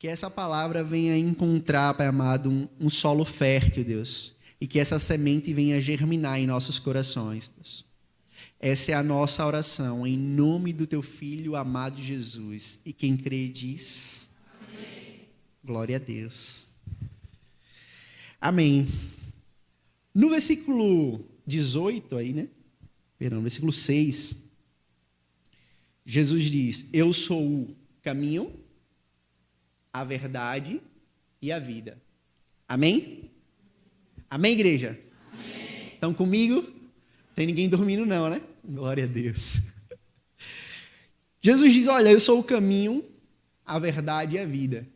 Que essa palavra venha encontrar, Pai amado, um solo fértil, Deus. E que essa semente venha germinar em nossos corações, Deus. Essa é a nossa oração, em nome do Teu Filho amado Jesus. E quem crê diz... Amém. Glória a Deus. Amém. No versículo 18 aí, né? Perdão, versículo 6. Jesus diz, eu sou o caminho, a verdade e a vida. Amém? Amém, igreja? Amém. Estão comigo? Tem ninguém dormindo não, né? Glória a Deus. Jesus diz, olha, eu sou o caminho, a verdade e a vida.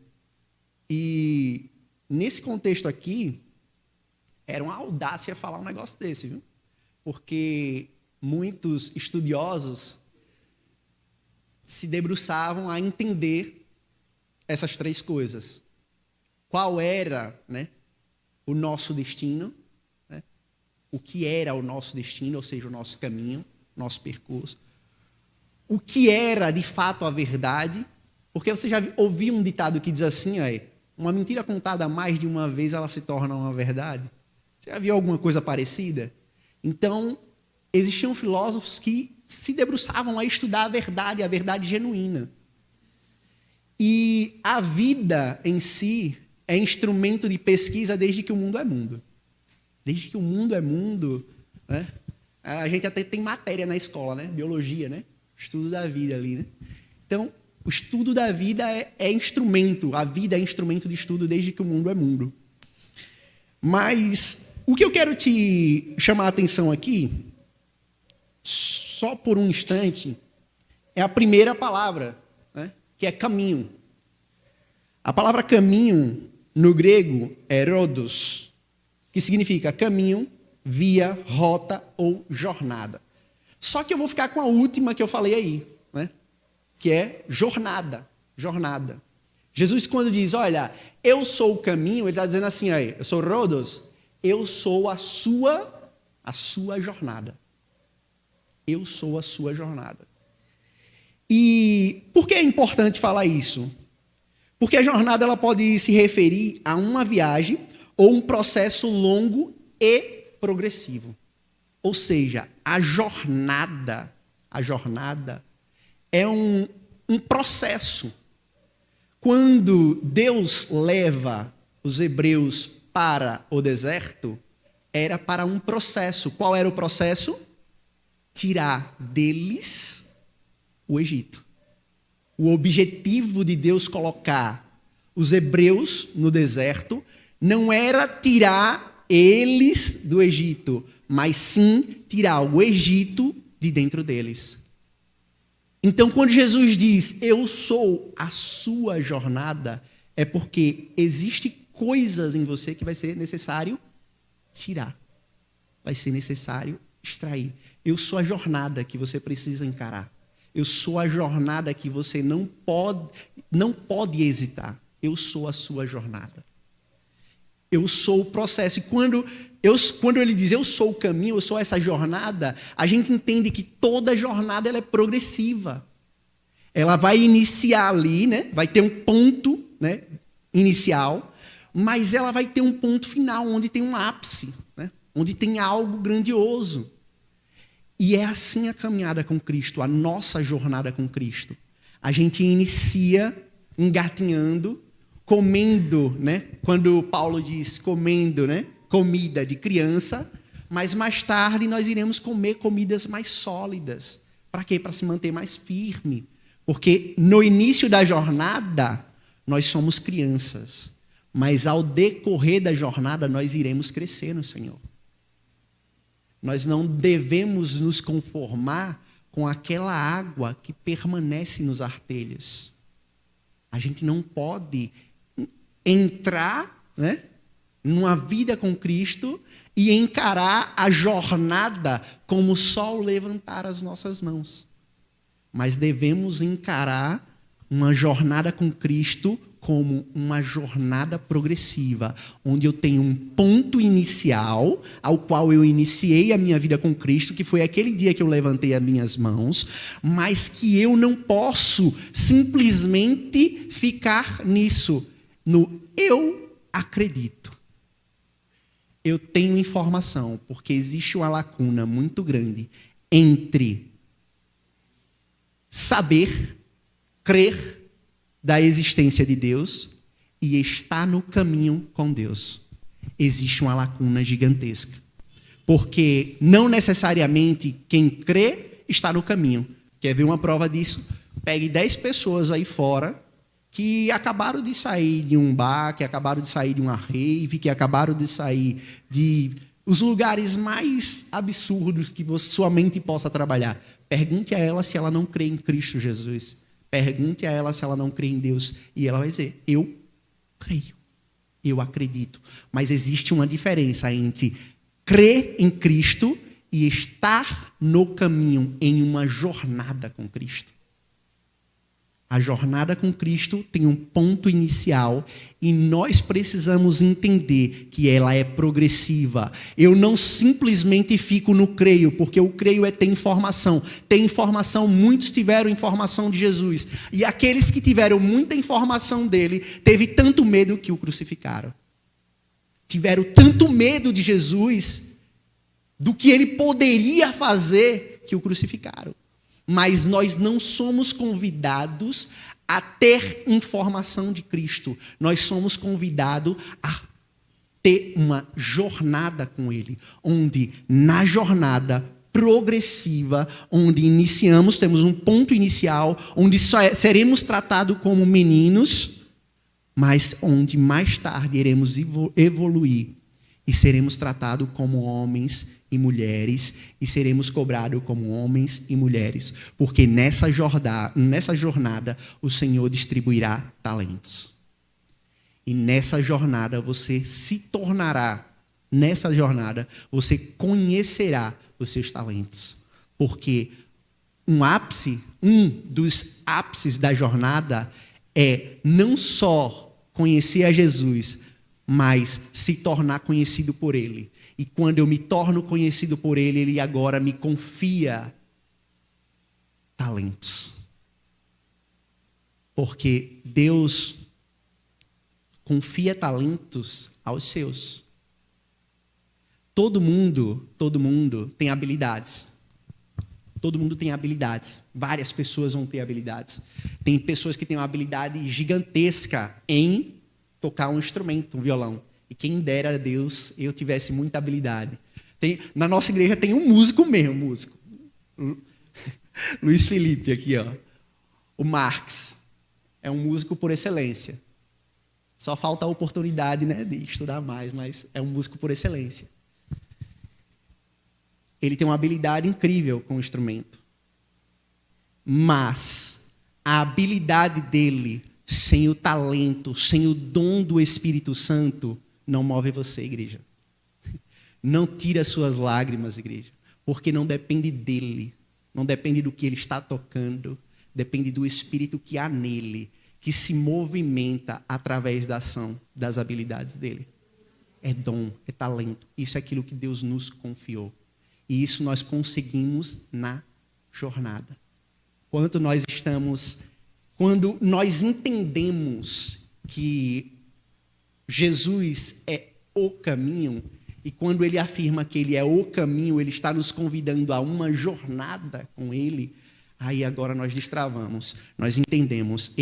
E nesse contexto aqui, era uma audácia falar um negócio desse, viu? Porque muitos estudiosos se debruçavam a entender essas três coisas. Qual era, né, o nosso destino, né? O que era o nosso destino, ou seja, o nosso caminho, nosso percurso. O que era, de fato, a verdade. Porque você já ouviu um ditado que diz assim, aí, uma mentira contada mais de uma vez, ela se torna uma verdade. Você já viu alguma coisa parecida? Então, existiam filósofos que se debruçavam a estudar a verdade genuína. E a vida em si é instrumento de pesquisa desde que o mundo é mundo. Desde que o mundo é mundo, né? A gente até tem matéria na escola, né? Biologia, né? Estudo da vida ali, né? Então, o estudo da vida é instrumento, a vida é instrumento de estudo desde que o mundo é mundo. Mas o que eu quero te chamar a atenção aqui, só por um instante, é a primeira palavra, né? Que é caminho. A palavra caminho, no grego, é rhodos, que significa caminho, via, rota ou jornada. Só que eu vou ficar com a última que eu falei aí, né? Que é jornada. Jornada. Jesus, quando diz, olha, eu sou o caminho, ele está dizendo assim, aí, eu sou rhodos, eu sou a sua jornada. Eu sou a sua jornada. E por que é importante falar isso? Porque a jornada ela pode se referir a uma viagem ou um processo longo e progressivo. Ou seja, a jornada é um processo. Quando Deus leva os hebreus para o deserto, era para um processo. Qual era o processo? Tirar deles o Egito. O objetivo de Deus colocar os hebreus no deserto não era tirar eles do Egito, mas sim tirar o Egito de dentro deles. Então, quando Jesus diz, eu sou a sua jornada, é porque existem coisas em você que vai ser necessário tirar. Vai ser necessário extrair. Eu sou a jornada que você precisa encarar. Eu sou a jornada que você não pode hesitar. Eu sou a sua jornada. Eu sou o processo. E quando ele diz, eu sou o caminho, eu sou essa jornada, a gente entende que toda jornada ela é progressiva. Ela vai iniciar ali, né? Vai ter um ponto, né, inicial, mas ela vai ter um ponto final, onde tem um ápice, né? Onde tem algo grandioso. E é assim a caminhada com Cristo, a nossa jornada com Cristo. A gente inicia engatinhando, comendo, né? Quando Paulo diz comendo, né? Comida de criança, mas mais tarde nós iremos comer comidas mais sólidas. Para quê? Para se manter mais firme. Porque no início da jornada, nós somos crianças. Mas ao decorrer da jornada, nós iremos crescer no Senhor. Nós não devemos nos conformar com aquela água que permanece nos artelhos. A gente não pode entrar, né, numa vida com Cristo e encarar a jornada como só o levantar as nossas mãos. Mas devemos encarar uma jornada com Cristo como uma jornada progressiva, onde eu tenho um ponto inicial, ao qual eu iniciei a minha vida com Cristo, que foi aquele dia que eu levantei as minhas mãos, mas que eu não posso simplesmente ficar nisso, no eu acredito. Eu tenho informação, porque existe uma lacuna muito grande entre saber, crer da existência de Deus e estar no caminho com Deus. Existe uma lacuna gigantesca. Porque não necessariamente quem crê está no caminho. Quer ver uma prova disso? Pegue 10 pessoas aí fora que acabaram de sair de um bar, que acabaram de sair de uma rave, que acabaram de sair de os lugares mais absurdos que sua mente possa trabalhar. Pergunte a ela se ela não crê em Cristo Jesus. Pergunte a ela se ela não crê em Deus. E ela vai dizer, eu creio, eu acredito. Mas existe uma diferença entre crer em Cristo e estar no caminho, em uma jornada com Cristo. A jornada com Cristo tem um ponto inicial e nós precisamos entender que ela é progressiva. Eu não simplesmente fico no creio, porque o creio é ter informação. Ter informação, muitos tiveram informação de Jesus. E aqueles que tiveram muita informação dele, teve tanto medo que o crucificaram. Tiveram tanto medo de Jesus, do que ele poderia fazer, que o crucificaram. Mas nós não somos convidados a ter informação de Cristo. Nós somos convidados a ter uma jornada com Ele. Onde na jornada progressiva, onde iniciamos, temos um ponto inicial, onde seremos tratados como meninos, mas onde mais tarde iremos evoluir e seremos tratados como homens e mulheres, e seremos cobrados como homens e mulheres, porque nessa jornada o Senhor distribuirá talentos. E nessa jornada você se tornará, nessa jornada você conhecerá os seus talentos. Porque um dos ápices da jornada é não só conhecer a Jesus, mas se tornar conhecido por Ele. E quando eu me torno conhecido por Ele, Ele agora me confia talentos. Porque Deus confia talentos aos seus. Todo mundo tem habilidades. Todo mundo tem habilidades. Várias pessoas vão ter habilidades. Tem pessoas que têm uma habilidade gigantesca em tocar um instrumento, um violão. E quem dera a Deus eu tivesse muita habilidade. Na nossa igreja tem um músico mesmo, Luiz Felipe aqui, ó. O Marx é um músico por excelência. Só falta a oportunidade, né, de estudar mais, mas é um músico por excelência. Ele tem uma habilidade incrível com o instrumento. Mas a habilidade dele, sem o talento, sem o dom do Espírito Santo, não move você, igreja. Não tira suas lágrimas, igreja. Porque não depende dele. Não depende do que ele está tocando. Depende do Espírito que há nele, que se movimenta através da ação das habilidades dele. É dom, é talento. Isso é aquilo que Deus nos confiou. E isso nós conseguimos na jornada. Quando nós entendemos que Jesus é o caminho, e quando ele afirma que ele é o caminho, ele está nos convidando a uma jornada com ele, aí agora nós destravamos, nós entendemos,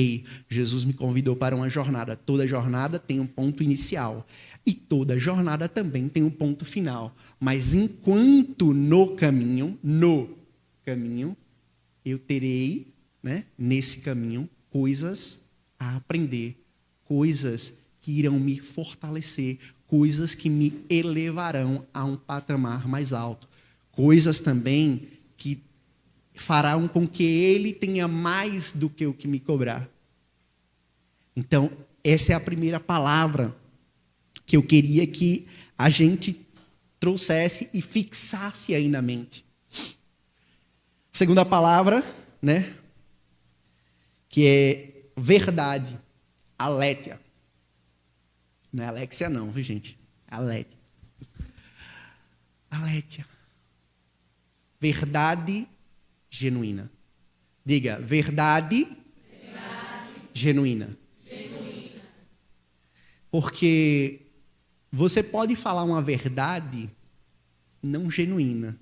Jesus me convidou para uma jornada. Toda jornada tem um ponto inicial, e toda jornada também tem um ponto final. Mas enquanto no caminho, eu terei, né, nesse caminho, coisas a aprender, coisas que irão me fortalecer, coisas que me elevarão a um patamar mais alto, coisas também que farão com que ele tenha mais do que o que me cobrar. Então, essa é a primeira palavra que eu queria que a gente trouxesse e fixasse aí na mente. Segunda palavra, né, que é verdade. Aletheia. Não é Alexia não, viu, gente? Aletheia. Aletheia. Verdade genuína. Diga, verdade genuína. Porque você pode falar uma verdade não genuína.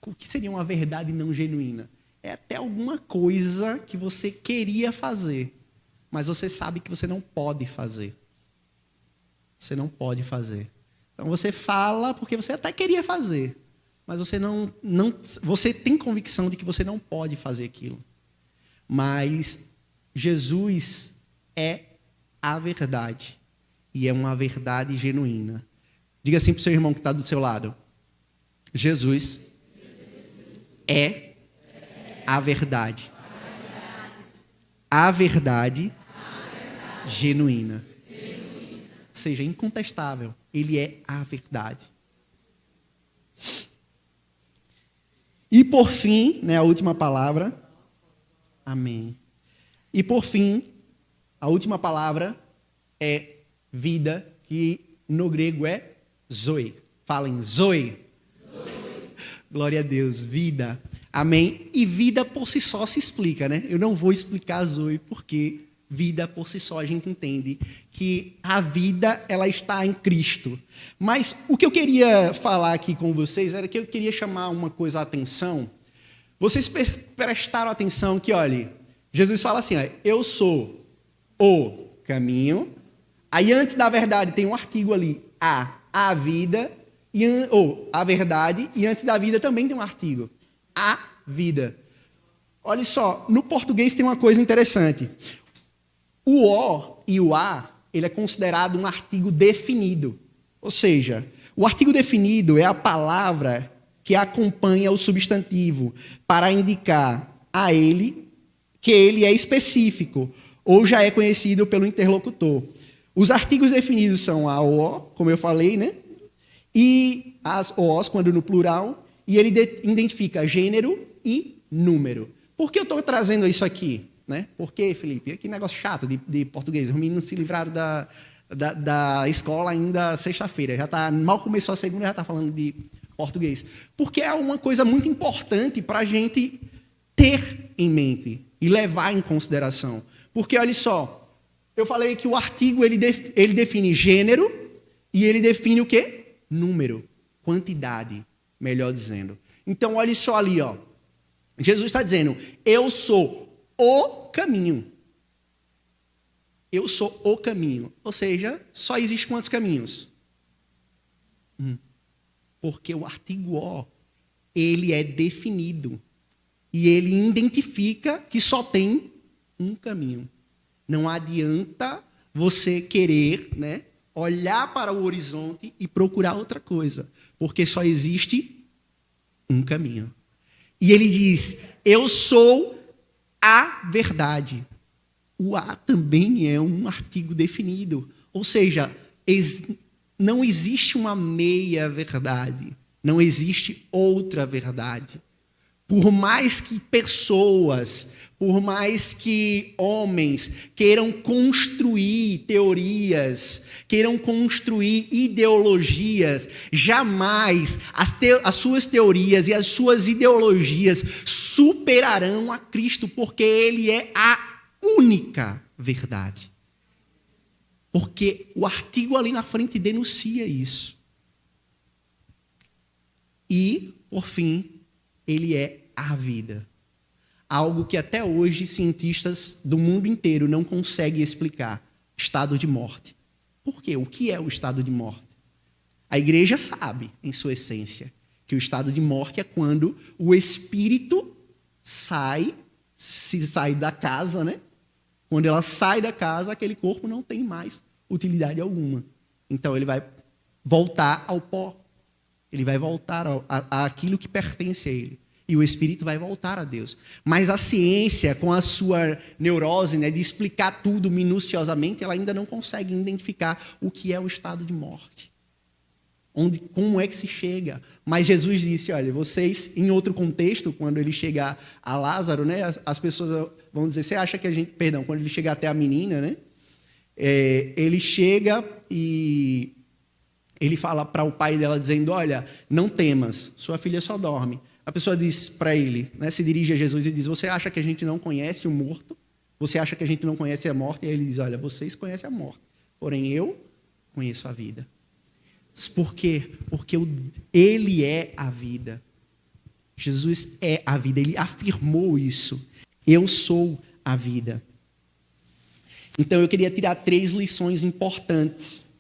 O que seria uma verdade não genuína? É até alguma coisa que você queria fazer, mas você sabe que você não pode fazer. Você não pode fazer. Então você fala porque você até queria fazer, mas você você tem convicção de que você não pode fazer aquilo. Mas Jesus é a verdade. E é uma verdade genuína. Diga assim para o seu irmão que está do seu lado. Jesus é a verdade. A verdade genuína. Ou seja, incontestável. Ele é a verdade. E por fim, né, a última palavra. Amém. E por fim, a última palavra é vida, que no grego é zoe. Falem zoe. Glória a Deus, vida. Amém. E vida por si só se explica, né? Eu não vou explicar zoe, porque vida por si só a gente entende que a vida ela está em Cristo. Mas o que eu queria falar aqui com vocês era que eu queria chamar uma coisa a atenção. Vocês prestaram atenção que, olha, Jesus fala assim, ó, eu sou o caminho. Aí antes da verdade tem um artigo ali, a vida, ou a verdade, e antes da vida também tem um artigo, a vida. Olha só, no português tem uma coisa interessante. O o e o a, ele é considerado um artigo definido. Ou seja, o artigo definido é a palavra que acompanha o substantivo para indicar a ele que ele é específico ou já é conhecido pelo interlocutor. Os artigos definidos são a o, como eu falei, né? E as os, quando no plural, e ele identifica gênero e número. Por que eu estou trazendo isso aqui? Né? Por que, Felipe? Que negócio chato de português. Os meninos se livraram da escola ainda sexta-feira. Mal começou a segunda, já está falando de português. Porque é uma coisa muito importante para a gente ter em mente e levar em consideração. Porque, olha só, eu falei que o artigo ele define gênero e ele define o quê? Número, quantidade, melhor dizendo. Então, olha só ali, ó. Jesus está dizendo, eu sou o caminho. Eu sou o caminho. Ou seja, só existe quantos caminhos? Porque o artigo o, ele é definido. E ele identifica que só tem um caminho. Não adianta você querer, né, olhar para o horizonte e procurar outra coisa. Porque só existe um caminho. E ele diz, eu sou a verdade. O a também é um artigo definido. Ou seja, não existe uma meia verdade. Não existe outra verdade. Por mais que pessoas, por mais que homens queiram construir teorias, queiram construir ideologias, jamais as suas teorias e as suas ideologias superarão a Cristo, porque Ele é a única verdade. Porque o artigo ali na frente denuncia isso. E, por fim, Ele é a vida. Algo que até hoje cientistas do mundo inteiro não conseguem explicar. Estado de morte. Por quê? O que é o estado de morte? A igreja sabe, em sua essência, que o estado de morte é quando o espírito sai da casa, né? Quando ela sai da casa, aquele corpo não tem mais utilidade alguma. Então ele vai voltar ao pó. Ele vai voltar àquilo que pertence a ele. E o espírito vai voltar a Deus. Mas a ciência, com a sua neurose, né, de explicar tudo minuciosamente, ela ainda não consegue identificar o que é o estado de morte. Como é que se chega? Mas Jesus disse, olha, vocês, em outro contexto, quando ele chega a Lázaro, né, as pessoas vão dizer, você acha que quando ele chega até a menina, né, ele chega e ele fala para o pai dela dizendo, olha, não temas, sua filha só dorme. A pessoa diz para ele, né, se dirige a Jesus e diz, você acha que a gente não conhece o morto? Você acha que a gente não conhece a morte? E aí ele diz, olha, vocês conhecem a morte, porém eu conheço a vida. Por quê? Porque ele é a vida. Jesus é a vida, ele afirmou isso. Eu sou a vida. Então eu queria tirar 3 lições importantes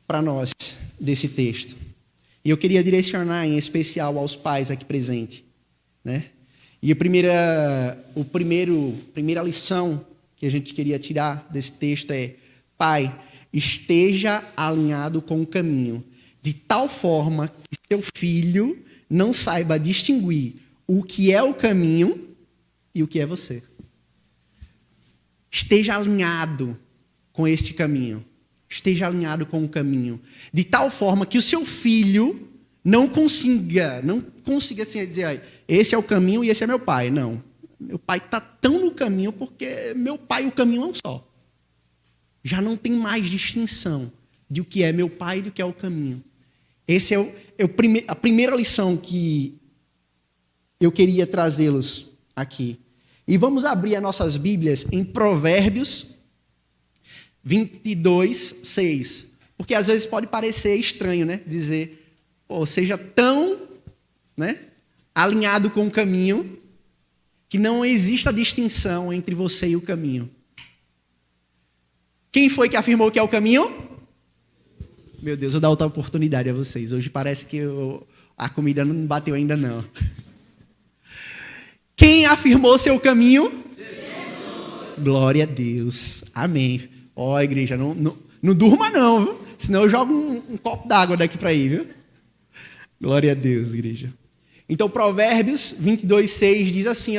para nós desse texto. E eu queria direcionar em especial aos pais aqui presentes, né? E a primeira lição que a gente queria tirar desse texto é: pai, esteja alinhado com o caminho, de tal forma que seu filho não saiba distinguir o que é o caminho e o que é você. Esteja alinhado com este caminho. Esteja alinhado com o caminho. De tal forma que o seu filho não consiga assim dizer, esse é o caminho e esse é meu pai. Não. Meu pai está tão no caminho porque meu pai e o caminho é um só. Já não tem mais distinção de o que é meu pai e do que é o caminho. Essa é a primeira lição que eu queria trazê-los aqui. E vamos abrir as nossas Bíblias em Provérbios 22, 6. Porque às vezes pode parecer estranho, né? Dizer, seja tão, né, alinhado com o caminho que não exista distinção entre você e o caminho. Quem foi que afirmou que é o caminho? Meu Deus, eu vou dar outra oportunidade a vocês. Hoje parece que a comida não bateu ainda não. Quem afirmou seu caminho? Jesus. Glória a Deus. Amém. Igreja, não durma não, viu? Senão eu jogo um copo d'água daqui para aí, viu? Glória a Deus, igreja. Então, Provérbios 22, 6 diz assim,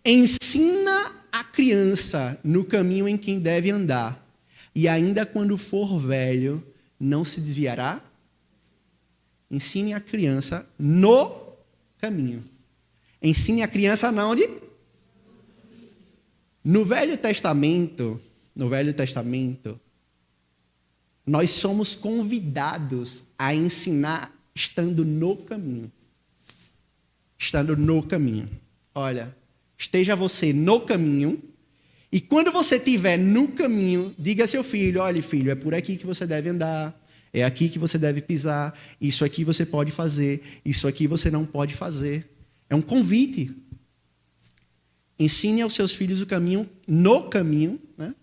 ensina a criança no caminho em que deve andar, e ainda quando for velho, não se desviará. Ensine a criança no caminho. Ensine a criança aonde? No Velho Testamento, nós somos convidados a ensinar estando no caminho. Estando no caminho. Olha, esteja você no caminho, e quando você estiver no caminho, diga a seu filho, olha filho, é por aqui que você deve andar, é aqui que você deve pisar, isso aqui você pode fazer, isso aqui você não pode fazer. É um convite. Ensine aos seus filhos o caminho, no caminho, né,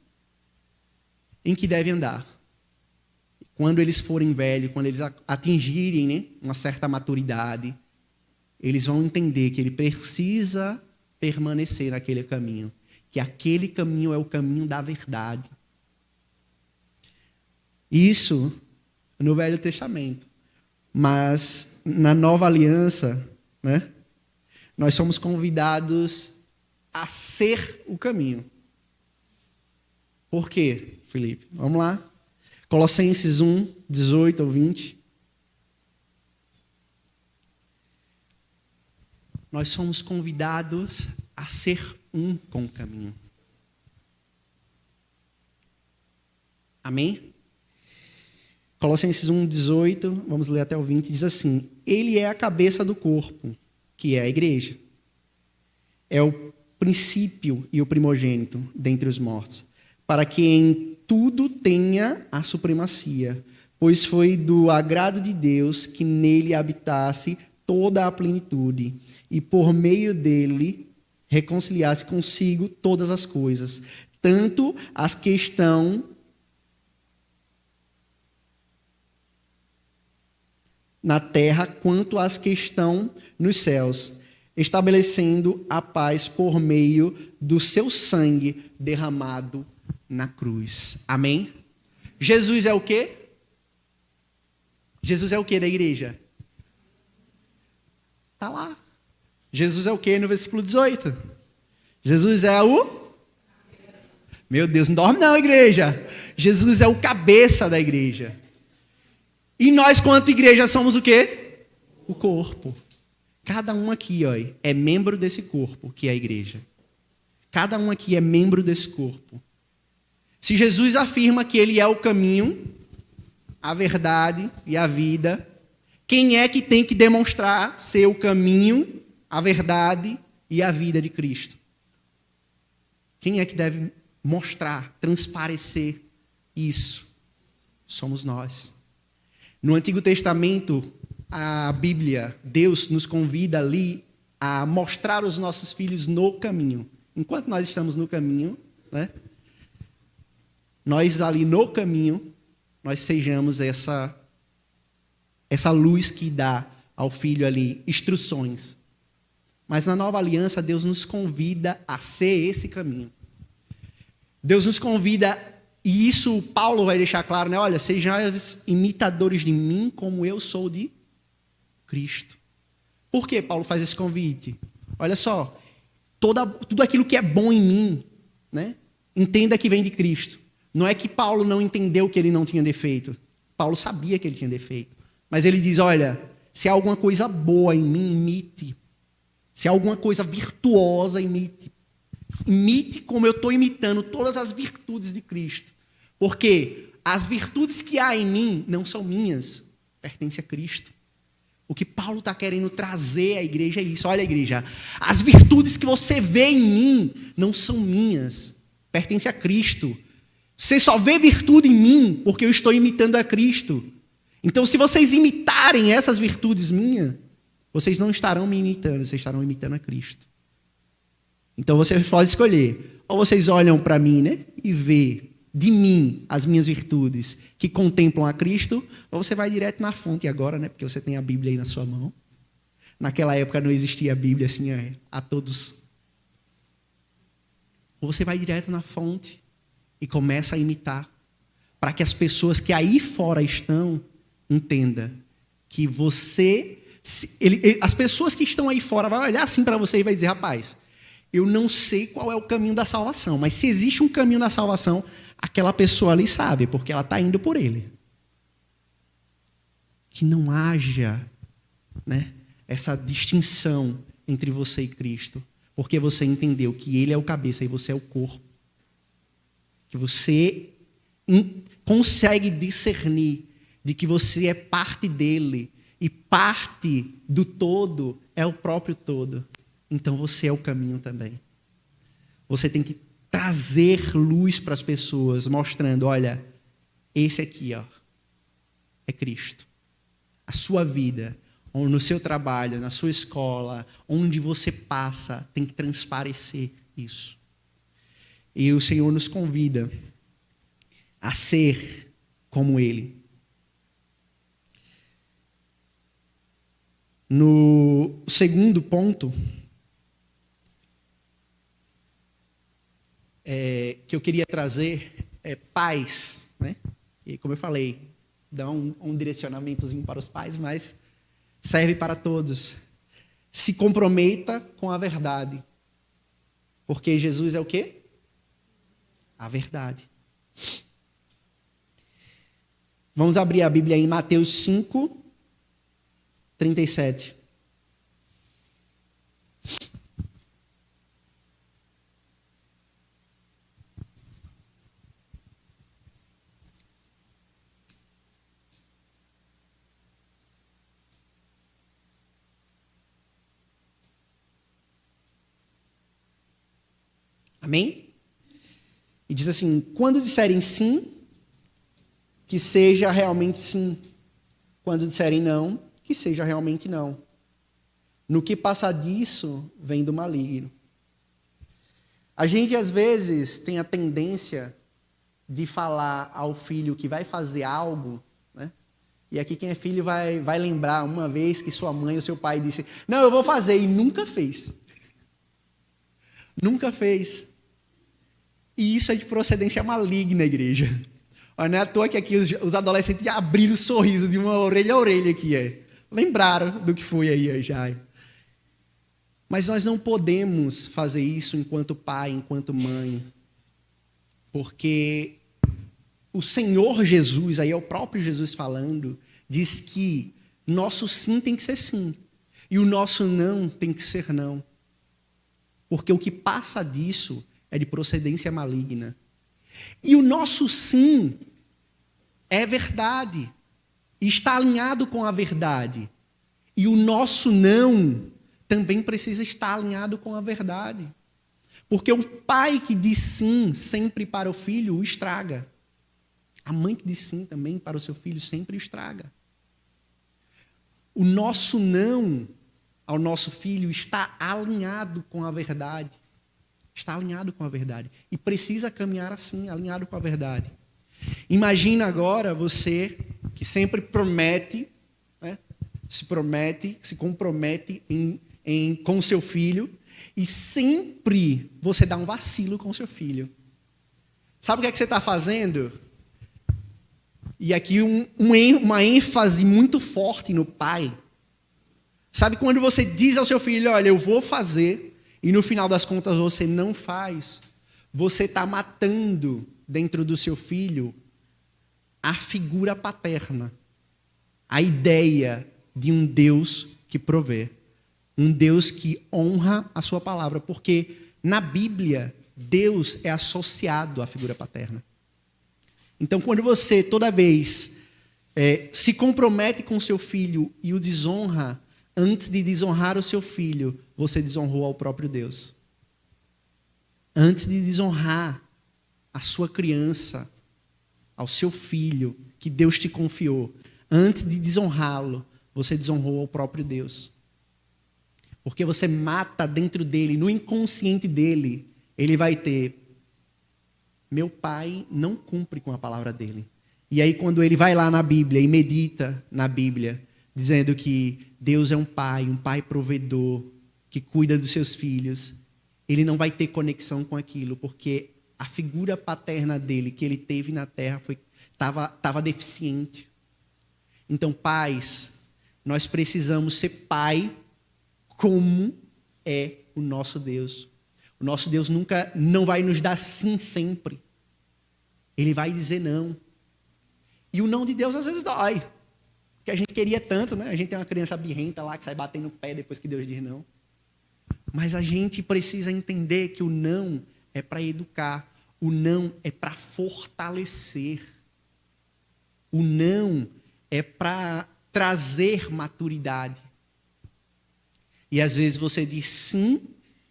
em que devem andar. Quando eles forem velhos, quando eles atingirem, né, uma certa maturidade, eles vão entender que ele precisa permanecer naquele caminho. Que aquele caminho é o caminho da verdade. Isso no Velho Testamento. Mas na Nova Aliança, né, nós somos convidados a ser o caminho. Por quê, Felipe? Vamos lá. Colossenses 1, 18 ou 20. Nós somos convidados a ser um com o caminho. Amém? Colossenses 1, 18, vamos ler até o 20, diz assim: Ele é a cabeça do corpo, que é a igreja. É o princípio e o primogênito dentre os mortos, para que em tudo tenha a supremacia, pois foi do agrado de Deus que nele habitasse toda a plenitude, e por meio dele reconciliasse consigo todas as coisas, tanto as que estão na terra quanto as que estão nos céus, estabelecendo a paz por meio do seu sangue derramado na cruz. Amém? Jesus é o quê? Jesus é o quê da igreja? Está lá. Jesus é o quê no versículo 18? Jesus é o... Meu Deus, não dorme não, igreja. Jesus é o cabeça da igreja. E nós, quanto igreja, somos o quê? O corpo. Cada um aqui, é membro desse corpo, que é a igreja. Cada um aqui é membro desse corpo. Se Jesus afirma que ele é o caminho, a verdade e a vida, quem é que tem que demonstrar ser o caminho, a verdade e a vida de Cristo? Quem é que deve mostrar, transparecer isso? Somos nós. No Antigo Testamento, a Bíblia, Deus nos convida ali a mostrar os nossos filhos no caminho. Enquanto nós estamos no caminho, né? Nós ali no caminho, nós sejamos essa luz que dá ao filho ali instruções. Mas na nova aliança, Deus nos convida a ser esse caminho. Deus nos convida, e isso Paulo vai deixar claro, né? Olha, sejam imitadores de mim como eu sou de Cristo. Por que Paulo faz esse convite? Olha só, tudo aquilo que é bom em mim, né? Entenda que vem de Cristo. Não é que Paulo não entendeu que ele não tinha defeito. Paulo sabia que ele tinha defeito. Mas ele diz, olha, se há alguma coisa boa em mim, imite. Se há alguma coisa virtuosa, imite. Imite como eu estou imitando todas as virtudes de Cristo. Porque as virtudes que há em mim não são minhas, pertencem a Cristo. O que Paulo está querendo trazer à igreja é isso. Olha, igreja, as virtudes que você vê em mim não são minhas, pertencem a Cristo. Você só vê virtude em mim porque eu estou imitando a Cristo. Então, se vocês imitarem essas virtudes minhas, vocês não estarão me imitando, vocês estarão imitando a Cristo. Então, você pode escolher. Ou vocês olham para mim, né, e vê de mim as minhas virtudes que contemplam a Cristo, ou você vai direto na fonte agora, né, porque você tem a Bíblia aí na sua mão. Naquela época não existia a Bíblia assim a todos. Ou você vai direto na fonte e começa a imitar, para que as pessoas que aí fora estão entendam que você... as pessoas que estão aí fora vão olhar assim para você e vai dizer, rapaz, eu não sei qual é o caminho da salvação, mas se existe um caminho da salvação, aquela pessoa ali sabe, porque ela está indo por ele. Que não haja, né, essa distinção entre você e Cristo, porque você entendeu que ele é o cabeça e você é o corpo. Que você consegue discernir de que você é parte dele e parte do todo é o próprio todo. Então você é o caminho também. Você tem que trazer luz para as pessoas, mostrando, olha, esse aqui, ó, é Cristo. A sua vida, ou no seu trabalho, na sua escola, onde você passa, tem que transparecer isso. E o Senhor nos convida a ser como Ele. No segundo ponto, que eu queria trazer é pais, né? E como eu falei, dá um direcionamentozinho para os pais, mas serve para todos. Se comprometa com a verdade. Porque Jesus é o quê? A verdade. Vamos abrir a Bíblia em Mateus 5, 37. Amém? E diz assim, quando disserem sim, que seja realmente sim. Quando disserem não, que seja realmente não. No que passa disso, vem do maligno. A gente, às vezes, tem a tendência de falar ao filho que vai fazer algo, né? E aqui quem é filho vai lembrar uma vez que sua mãe ou seu pai disse, não, eu vou fazer, e nunca fez. Nunca fez. E isso é de procedência maligna, igreja. Olha, não é à toa que aqui os adolescentes já abriram o sorriso de uma orelha a orelha aqui. Lembraram do que foi aí já. Mas nós não podemos fazer isso enquanto pai, enquanto mãe. Porque o Senhor Jesus, aí é o próprio Jesus falando, diz que nosso sim tem que ser sim. E o nosso não tem que ser não. Porque o que passa disso é de procedência maligna. E o nosso sim é verdade, e está alinhado com a verdade. E o nosso não também precisa estar alinhado com a verdade. Porque o pai que diz sim sempre para o filho o estraga. A mãe que diz sim também para o seu filho sempre o estraga. O nosso não ao nosso filho está alinhado com a verdade. Está alinhado com a verdade. E precisa caminhar assim, alinhado com a verdade. Imagina agora você que sempre promete, né, se compromete com o seu filho, e sempre você dá um vacilo com o seu filho. Sabe o que é que você está fazendo? E aqui uma ênfase muito forte no pai. Sabe quando você diz ao seu filho, olha, eu vou fazer, e no final das contas você não faz, você está matando dentro do seu filho a figura paterna, a ideia de um Deus que provê, um Deus que honra a sua palavra, porque na Bíblia Deus é associado à figura paterna. Então, quando você toda vez se compromete com seu filho e o desonra, antes de desonrar o seu filho, você desonrou ao próprio Deus. Antes de desonrar a sua criança, ao seu filho, que Deus te confiou, antes de desonrá-lo, você desonrou ao próprio Deus. Porque você mata dentro dele, no inconsciente dele, ele vai ter, meu pai não cumpre com a palavra dele. E aí quando ele vai lá na Bíblia e medita na Bíblia, dizendo que Deus é um pai provedor, que cuida dos seus filhos, ele não vai ter conexão com aquilo, porque a figura paterna dele que ele teve na terra estava deficiente. Então, pais, nós precisamos ser pai como é o nosso Deus. O nosso Deus nunca não vai nos dar sim sempre. Ele vai dizer não. E o não de Deus às vezes dói. Porque a gente queria tanto, né? A gente tem uma criança birrenta lá que sai batendo o pé depois que Deus diz não. Mas a gente precisa entender que o não é para educar. O não é para fortalecer. O não é para trazer maturidade. E às vezes você diz sim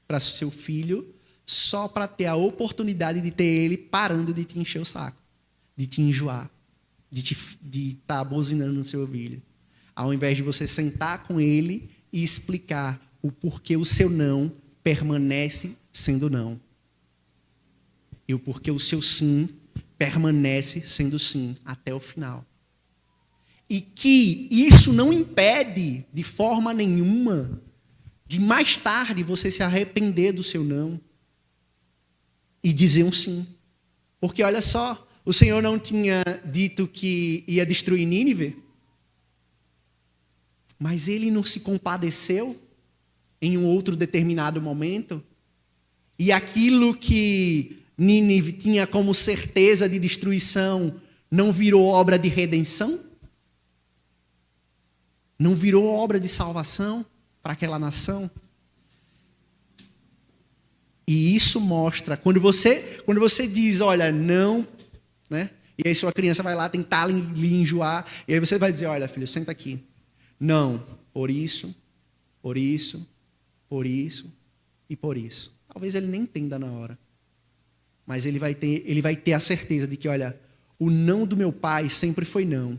para seu filho só para ter a oportunidade de ter ele parando de te encher o saco, de te enjoar, de estar buzinando no seu ouvido. Ao invés de você sentar com ele e explicar o porquê o seu não permanece sendo não. E o porquê o seu sim permanece sendo sim até o final. E que isso não impede de forma nenhuma de mais tarde você se arrepender do seu não e dizer um sim. Porque olha só, o Senhor não tinha dito que ia destruir Nínive, mas ele não se compadeceu em um outro determinado momento, e aquilo que Nínive tinha como certeza de destruição não virou obra de redenção? Não virou obra de salvação para aquela nação? E isso mostra, quando você diz, olha, não, né? E aí sua criança vai lá tentar lhe enjoar, e aí você vai dizer, olha, filho, senta aqui. Não, por isso, por isso, por isso e por isso. Talvez ele nem entenda na hora. Mas ele vai ter a certeza de que, olha, o não do meu pai sempre foi não.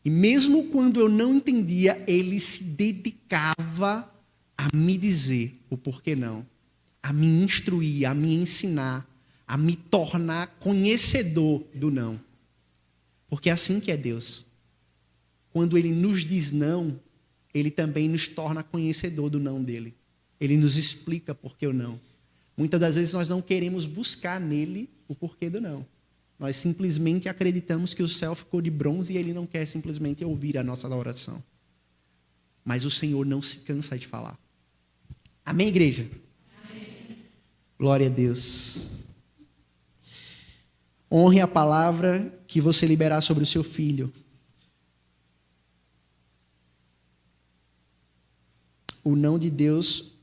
E mesmo quando eu não entendia, ele se dedicava a me dizer o porquê não. A me instruir, a me ensinar, a me tornar conhecedor do não. Porque é assim que é Deus. Quando ele nos diz não, ele também nos torna conhecedor do não dele. Ele nos explica por que o não. Muitas das vezes nós não queremos buscar nele o porquê do não. Nós simplesmente acreditamos que o céu ficou de bronze e ele não quer simplesmente ouvir a nossa oração. Mas o Senhor não se cansa de falar. Amém, igreja? Amém. Glória a Deus. Honre a palavra que você liberar sobre o seu filho. O não de Deus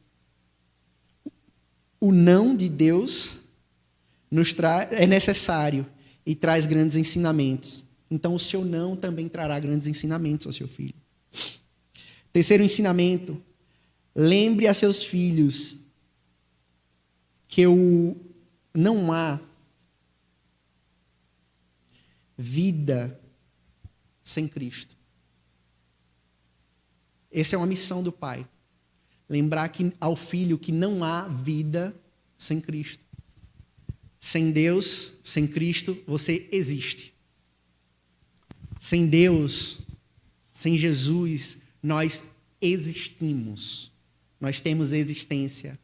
é necessário e traz grandes ensinamentos. Então, o seu não também trará grandes ensinamentos ao seu filho. Terceiro ensinamento: lembre a seus filhos que não há vida sem Cristo. Essa é uma missão do pai. Lembrar ao filho que não há vida sem Cristo. Sem Deus, sem Cristo, você existe. Sem Deus, sem Jesus, nós existimos. Nós temos existência.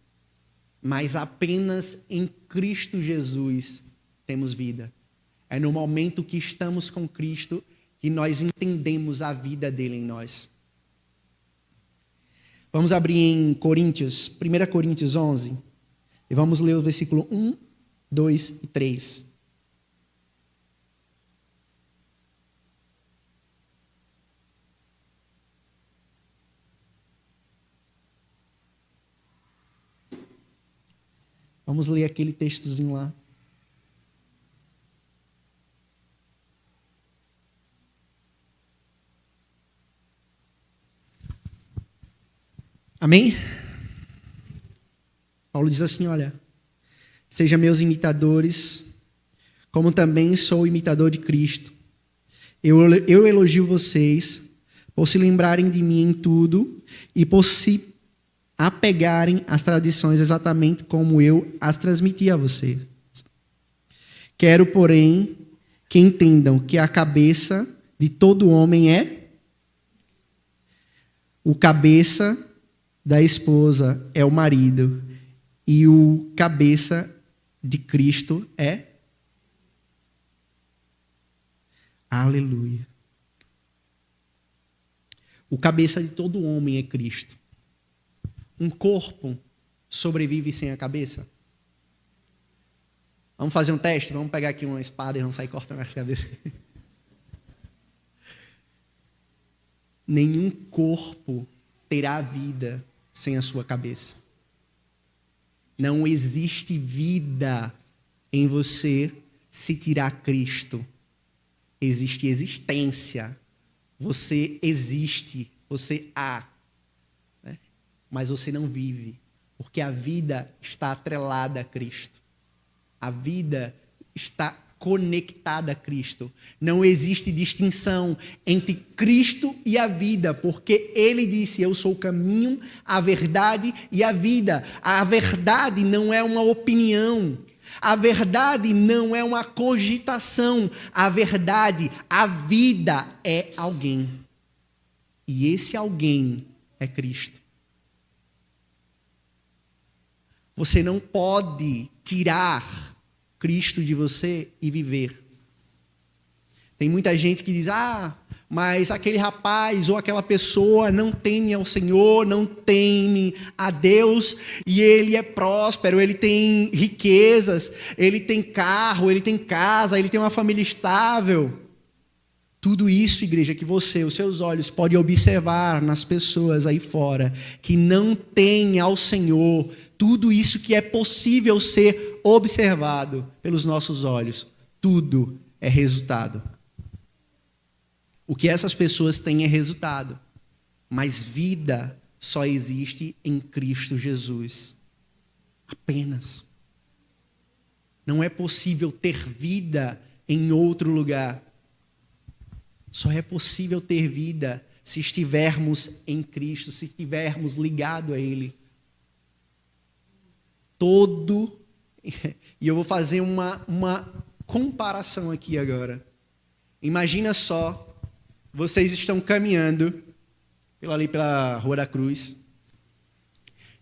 Mas apenas em Cristo Jesus temos vida. É no momento que estamos com Cristo que nós entendemos a vida dele em nós. Vamos abrir em Coríntios, 1 Coríntios 11, e vamos ler o versículo 1, 2 e 3. Vamos ler aquele textozinho lá. Amém? Paulo diz assim, olha: sejam meus imitadores, como também sou imitador de Cristo. Eu elogio vocês por se lembrarem de mim em tudo e por se apegarem às tradições exatamente como eu as transmiti a vocês. Quero, porém, que entendam que a cabeça de todo homem o cabeça da esposa é o marido, e o cabeça de Cristo é? Aleluia. O cabeça de todo homem é Cristo. Um corpo sobrevive sem a cabeça? Vamos fazer um teste? Vamos pegar aqui uma espada e vamos sair cortando as cabeças. Nenhum corpo terá vida sem a sua cabeça. Não existe vida em você se tirar Cristo. Existe existência. Você existe, você há. Né? Mas você não vive, porque a vida está atrelada a Cristo. A vida está conectada a Cristo. Não existe distinção entre Cristo e a vida, porque ele disse: eu sou o caminho, a verdade e a vida. A verdade não é uma opinião. A verdade não é uma cogitação. A verdade, a vida é alguém. E esse alguém é Cristo. Você não pode tirar Cristo de você e viver. Tem muita gente que diz: mas aquele rapaz ou aquela pessoa não teme ao Senhor, não teme a Deus, e ele é próspero, ele tem riquezas, ele tem carro, ele tem casa, ele tem uma família estável. Tudo isso, igreja, que você, os seus olhos podem observar nas pessoas aí fora, que não têm ao Senhor, tudo isso que é possível ser observado pelos nossos olhos, tudo é resultado. O que essas pessoas têm é resultado, mas vida só existe em Cristo Jesus. Apenas. Não é possível ter vida em outro lugar. Só é possível ter vida se estivermos em Cristo, se estivermos ligados a Ele. E eu vou fazer uma comparação aqui agora. Imagina só, vocês estão caminhando pela Rua da Cruz,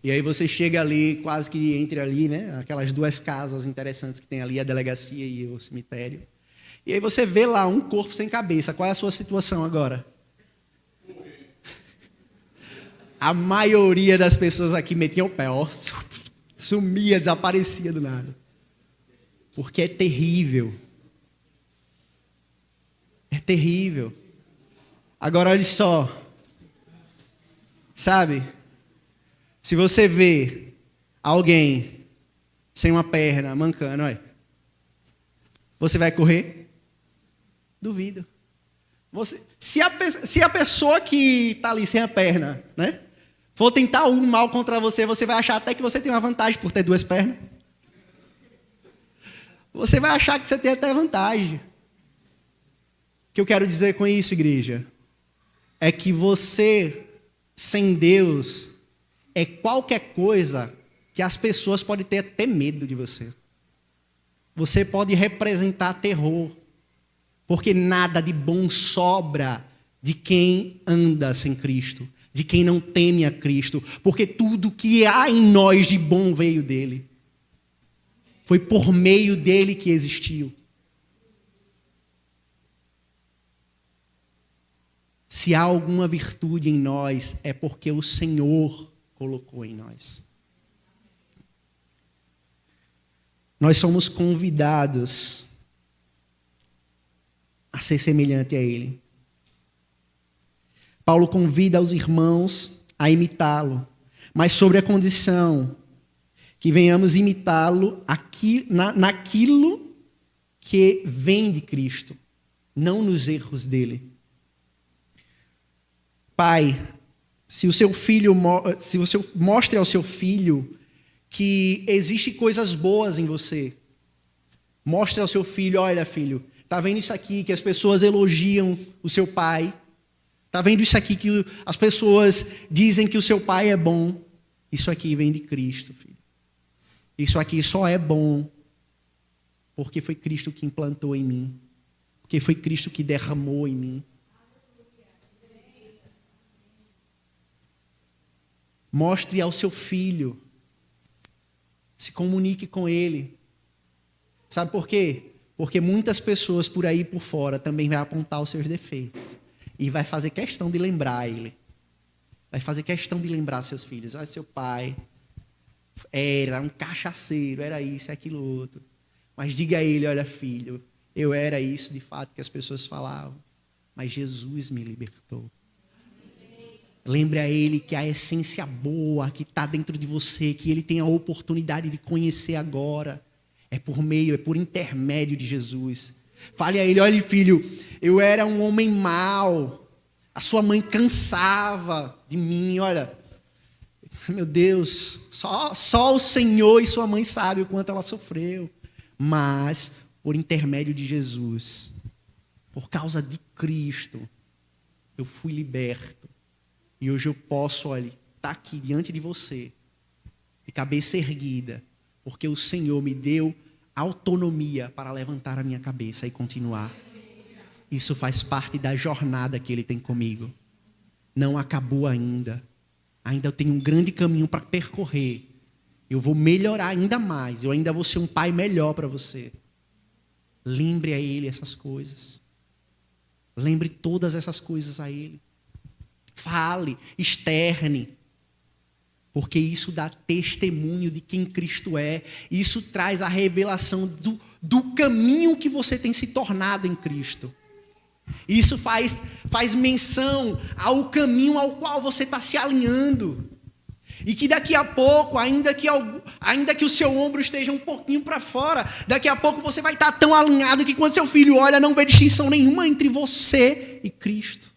e aí você chega ali, quase que entre ali, né? Aquelas duas casas interessantes que tem ali, a delegacia e o cemitério. E aí você vê lá um corpo sem cabeça. Qual é a sua situação agora? A maioria das pessoas aqui metiam o pé, sumia, desaparecia do nada. Porque é terrível. É terrível. Agora olha só. Sabe? Se você vê alguém sem uma perna, mancando, olha. Você vai correr? Duvido. Se a pessoa que está ali sem a perna, né, for tentar algum mal contra você, você vai achar até que você tem uma vantagem por ter 2 pernas. Você vai achar que você tem até vantagem. O que eu quero dizer com isso, igreja, é que você, sem Deus, é qualquer coisa que as pessoas podem ter até medo de você. Você pode representar terror, porque nada de bom sobra de quem anda sem Cristo, de quem não teme a Cristo, porque tudo que há em nós de bom veio dele. Foi por meio dele que existiu. Se há alguma virtude em nós, é porque o Senhor colocou em nós. Nós somos convidados a ser semelhante a Ele. Paulo convida os irmãos a imitá-lo, mas sobre a condição que venhamos imitá-lo naquilo que vem de Cristo, não nos erros dele. Pai, se você mostre ao seu filho que existem coisas boas em você, mostre ao seu filho, olha filho, tá vendo isso aqui que as pessoas elogiam o seu pai? Tá vendo isso aqui que as pessoas dizem que o seu pai é bom? Isso aqui vem de Cristo, filho. Isso aqui só é bom porque foi Cristo que implantou em mim, porque foi Cristo que derramou em mim. Mostre ao seu filho, se comunique com ele. Sabe por quê? Porque muitas pessoas por aí por fora também vão apontar os seus defeitos e vai fazer questão de lembrar ele. Vai fazer questão de lembrar seus filhos. Ah, seu pai era um cachaceiro, era isso e aquilo outro. Mas diga a ele, olha filho, eu era isso de fato que as pessoas falavam, mas Jesus me libertou. Lembre a ele que a essência boa que está dentro de você, que ele tem a oportunidade de conhecer agora, é por intermédio de Jesus. Fale a ele, olha filho, eu era um homem mau, a sua mãe cansava de mim, olha, meu Deus, só o Senhor e sua mãe sabem o quanto ela sofreu. Mas, por intermédio de Jesus, por causa de Cristo, eu fui liberto. E hoje eu posso, olha, estar aqui diante de você, de cabeça erguida, porque o Senhor me deu autonomia para levantar a minha cabeça e continuar. Isso faz parte da jornada que Ele tem comigo. Não acabou ainda. Ainda eu tenho um grande caminho para percorrer. Eu vou melhorar ainda mais. Eu ainda vou ser um pai melhor para você. Lembre a Ele essas coisas. Lembre todas essas coisas a Ele. Fale, externe. Porque isso dá testemunho de quem Cristo é. Isso traz a revelação do caminho que você tem se tornado em Cristo. Isso faz menção ao caminho ao qual você está se alinhando. E que daqui a pouco, ainda que o seu ombro esteja um pouquinho para fora, daqui a pouco você vai estar tão alinhado que quando seu filho olha, não vê distinção nenhuma entre você e Cristo.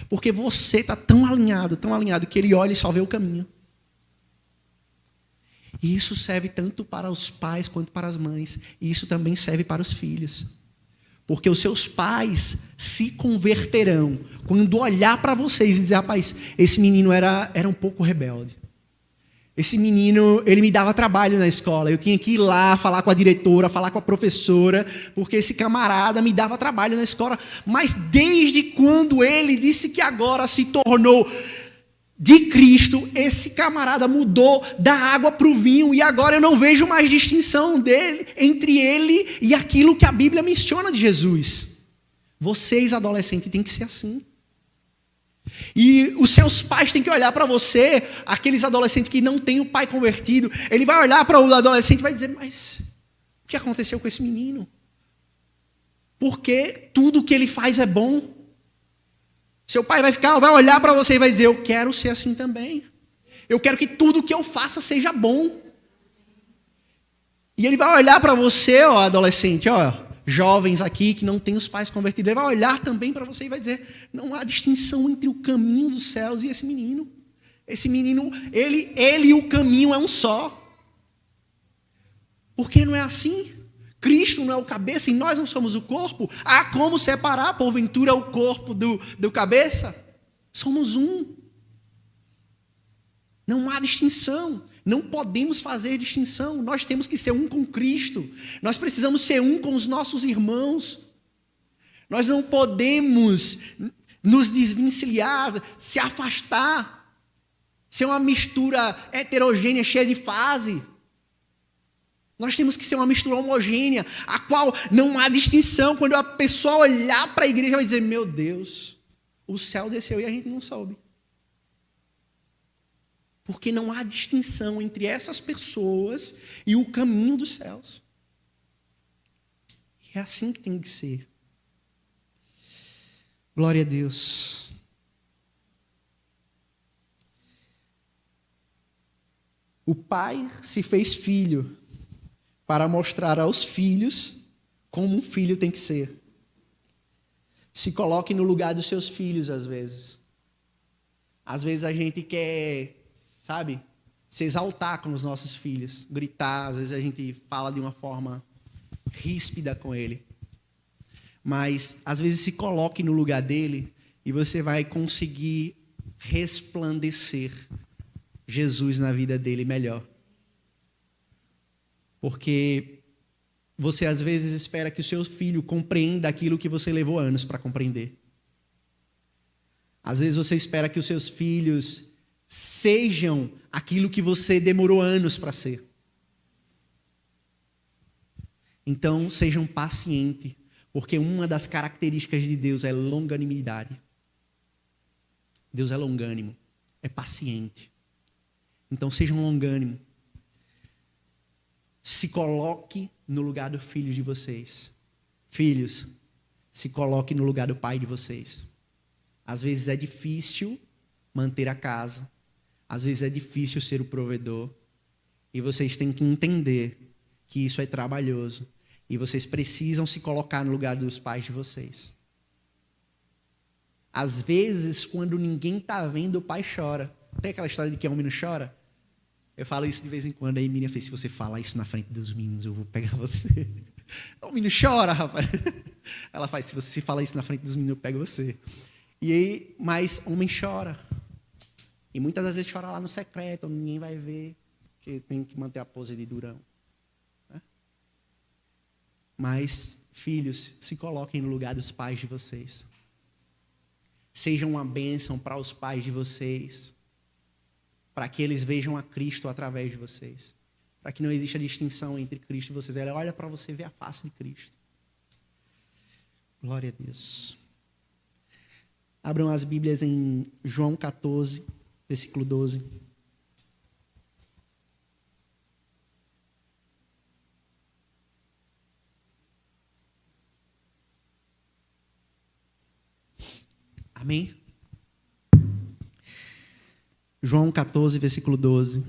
Porque você está tão alinhado, que ele olha e só vê o caminho. E isso serve tanto para os pais quanto para as mães. E isso também serve para os filhos. Porque os seus pais se converterão quando olhar para vocês e dizer, rapaz, esse menino era um pouco rebelde. Esse menino, ele me dava trabalho na escola. Eu tinha que ir lá, falar com a diretora, falar com a professora, porque esse camarada me dava trabalho na escola. Mas desde quando ele disse que agora se tornou de Cristo, esse camarada mudou da água para o vinho e agora eu não vejo mais distinção dele, entre ele e aquilo que a Bíblia menciona de Jesus. Vocês, adolescentes, têm que ser assim. E os seus pais têm que olhar para você, aqueles adolescentes que não têm o pai convertido, ele vai olhar para o adolescente e vai dizer, mas o que aconteceu com esse menino? Porque tudo que ele faz é bom. Seu pai vai olhar para você e vai dizer, eu quero ser assim também. Eu quero que tudo que eu faça seja bom. E ele vai olhar para você, ó, adolescente, ó, jovens aqui que não têm os pais convertidos, ele vai olhar também para você e vai dizer, não há distinção entre o caminho dos céus e esse menino. Esse menino, ele e o caminho é um só. Porque não é assim? Cristo não é o cabeça e nós não somos o corpo? Há como separar, porventura, o corpo do cabeça? Somos um. Não há distinção. Não podemos fazer distinção. Nós temos que ser um com Cristo. Nós precisamos ser um com os nossos irmãos. Nós não podemos nos desvencilhar, se afastar, ser uma mistura heterogênea, cheia de fase. Nós temos que ser uma mistura homogênea, a qual não há distinção. Quando a pessoa olhar para a igreja, vai dizer, meu Deus, o céu desceu e a gente não soube. Porque não há distinção entre essas pessoas e o caminho dos céus. E é assim que tem que ser. Glória a Deus. O pai se fez filho para mostrar aos filhos como um filho tem que ser. Se coloque no lugar dos seus filhos, às vezes. Às vezes a gente quer, sabe, se exaltar com os nossos filhos, gritar, às vezes a gente fala de uma forma ríspida com ele. Mas, às vezes, se coloque no lugar dele e você vai conseguir resplandecer Jesus na vida dele melhor. Porque você às vezes espera que o seu filho compreenda aquilo que você levou anos para compreender. Às vezes você espera que os seus filhos sejam aquilo que você demorou anos para ser. Então, sejam pacientes, porque uma das características de Deus é longanimidade. Deus é longânimo, é paciente. Então, sejam longânimos. Se coloque no lugar do filho de vocês. Filhos, se coloque no lugar do pai de vocês. Às vezes é difícil manter a casa. Às vezes é difícil ser o provedor. E vocês têm que entender que isso é trabalhoso. E vocês precisam se colocar no lugar dos pais de vocês. Às vezes, quando ninguém está vendo, o pai chora. Tem aquela história de que homem não chora? Eu falo isso de vez em quando. Aí Miriam fez, se você falar isso na frente dos meninos, eu vou pegar você. O menino chora, rapaz. Ela faz, se você falar isso na frente dos meninos, eu pego você. E aí, mas homem chora. E muitas das vezes chora lá no secreto, onde ninguém vai ver, porque tem que manter a pose de durão. Né? Mas, filhos, se coloquem no lugar dos pais de vocês. Sejam uma bênção para os pais de vocês. Para que eles vejam a Cristo através de vocês. Para que não exista distinção entre Cristo e vocês. Ela olha para você ver a face de Cristo. Glória a Deus. Abram as Bíblias em João 14, versículo 12. Amém? João 14, versículo 12.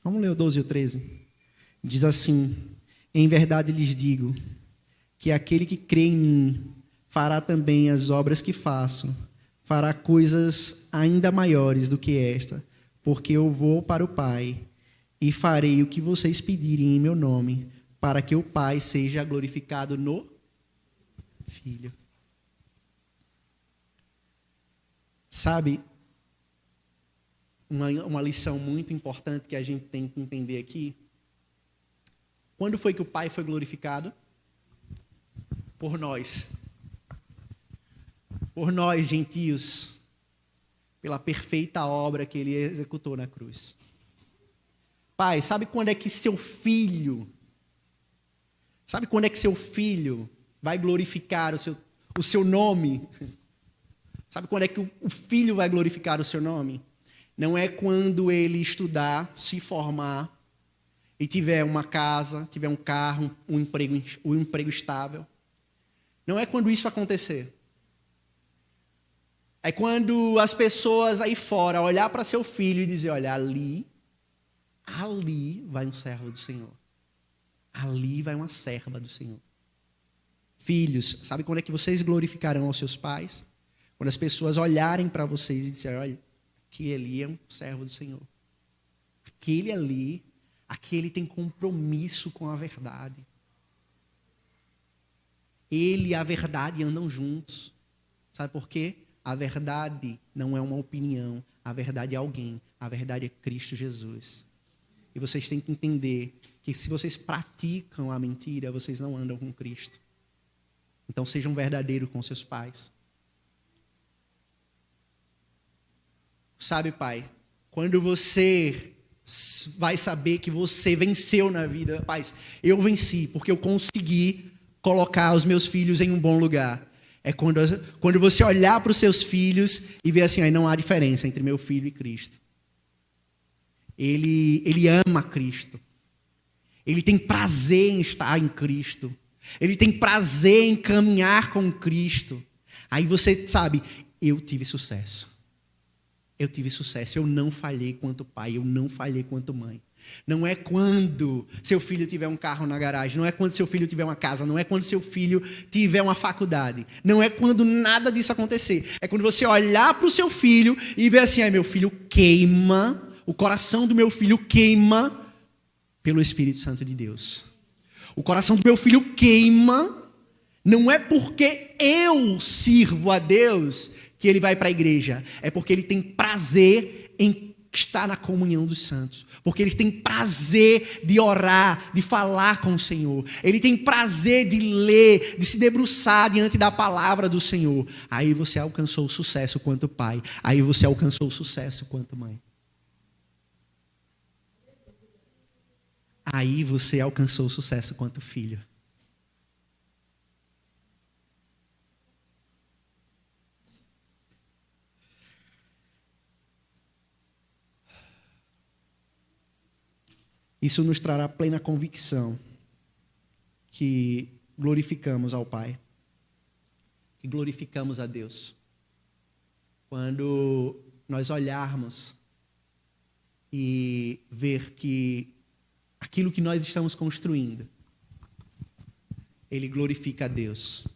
Vamos ler o 12 e o 13. Diz assim: em verdade lhes digo, que aquele que crê em mim fará também as obras que faço, fará coisas ainda maiores do que esta, porque eu vou para o Pai, e farei o que vocês pedirem em meu nome, para que o Pai seja glorificado no Filho. Sabe, uma lição muito importante que a gente tem que entender aqui. Quando foi que o Pai foi glorificado? Por nós. Por nós, gentios. Pela perfeita obra que Ele executou na cruz. Pai, sabe quando é que seu filho... Sabe quando é que seu filho vai glorificar o seu nome? Sabe quando é que o filho vai glorificar o seu nome? Não é quando ele estudar, se formar e tiver uma casa, tiver um carro, um emprego estável. Não é quando isso acontecer. É quando as pessoas aí fora olhar para seu filho e dizer, olha, ali vai um servo do Senhor. ali vai uma serva do Senhor. Filhos, sabe quando é que vocês glorificarão aos seus pais? Quando as pessoas olharem para vocês e disserem, olha, aquele ali é um servo do Senhor. Aquele tem compromisso com a verdade. Ele e a verdade andam juntos. Sabe por quê? A verdade não é uma opinião, a verdade é alguém, a verdade é Cristo Jesus. E vocês têm que entender que se vocês praticam a mentira, vocês não andam com Cristo. Então sejam verdadeiros com seus pais. Sabe, pai, quando você vai saber que você venceu na vida, pai, eu venci porque eu consegui colocar os meus filhos em um bom lugar. É quando você olhar para os seus filhos e ver assim, aí não há diferença entre meu filho e Cristo. Ele ama Cristo. Ele tem prazer em estar em Cristo. Ele tem prazer em caminhar com Cristo. Aí você sabe, eu tive sucesso. Eu não falhei quanto pai, eu não falhei quanto mãe. Não é quando seu filho tiver um carro na garagem, não é quando seu filho tiver uma casa, não é quando seu filho tiver uma faculdade, não é quando nada disso acontecer. É quando você olhar para o seu filho e ver assim, meu filho queima, o coração do meu filho queima pelo Espírito Santo de Deus. O coração do meu filho queima, não é porque eu sirvo a Deus que ele vai para a igreja, é porque ele tem prazer em estar na comunhão dos santos, porque ele tem prazer de orar, de falar com o Senhor, ele tem prazer de ler, de se debruçar diante da palavra do Senhor. Aí você alcançou o sucesso quanto pai, aí você alcançou o sucesso quanto mãe. Aí você alcançou o sucesso quanto filho. Isso nos trará plena convicção que glorificamos ao Pai, que glorificamos a Deus. Quando nós olharmos e ver que aquilo que nós estamos construindo, ele glorifica a Deus.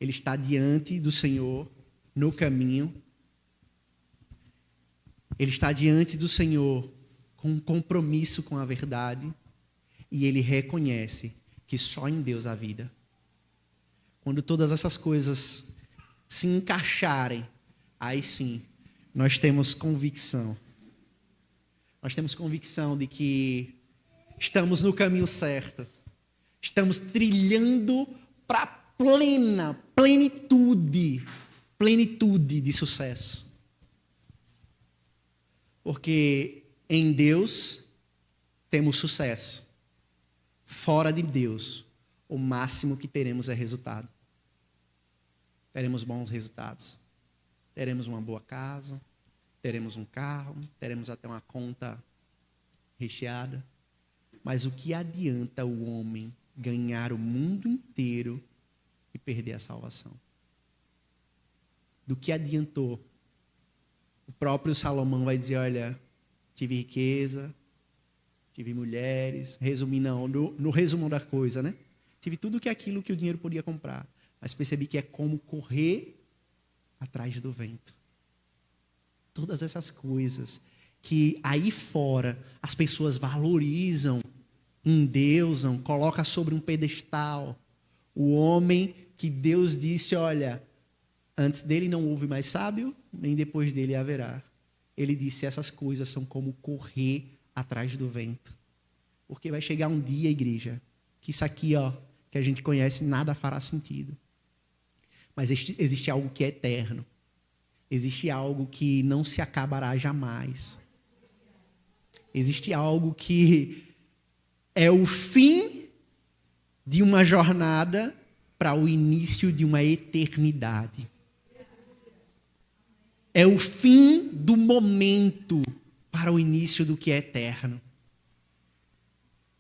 Ele está diante do Senhor no caminho. Ele está diante do Senhor com um compromisso com a verdade, e ele reconhece que só em Deus há vida. Quando todas essas coisas se encaixarem, aí sim, nós temos convicção. Nós temos convicção de que estamos no caminho certo. Estamos trilhando para plenitude de sucesso. Porque em Deus temos sucesso. Fora de Deus, o máximo que teremos é resultado. Teremos bons resultados. Teremos uma boa casa, teremos um carro, teremos até uma conta recheada. Mas o que adianta o homem ganhar o mundo inteiro e perder a salvação? Do que adiantou? O próprio Salomão vai dizer, olha, tive riqueza, tive mulheres, no resumo da coisa, né? Tive tudo aquilo que o dinheiro podia comprar, mas percebi que é como correr atrás do vento. Todas essas coisas que aí fora as pessoas valorizam, endeusam, colocam sobre um pedestal. O homem que Deus disse, olha, antes dele não houve mais sábio, nem depois dele haverá. Ele disse, essas coisas são como correr atrás do vento. Porque vai chegar um dia, igreja, que isso aqui, que a gente conhece, nada fará sentido. Mas existe algo que é eterno. Existe algo que não se acabará jamais. Existe algo que é o fim de uma jornada para o início de uma eternidade. É o fim do momento para o início do que é eterno.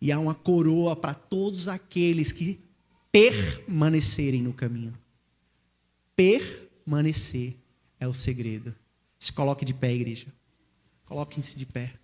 E há uma coroa para todos aqueles que permanecerem no caminho. Permanecer é o segredo. Se coloque de pé, igreja. Coloquem-se de pé.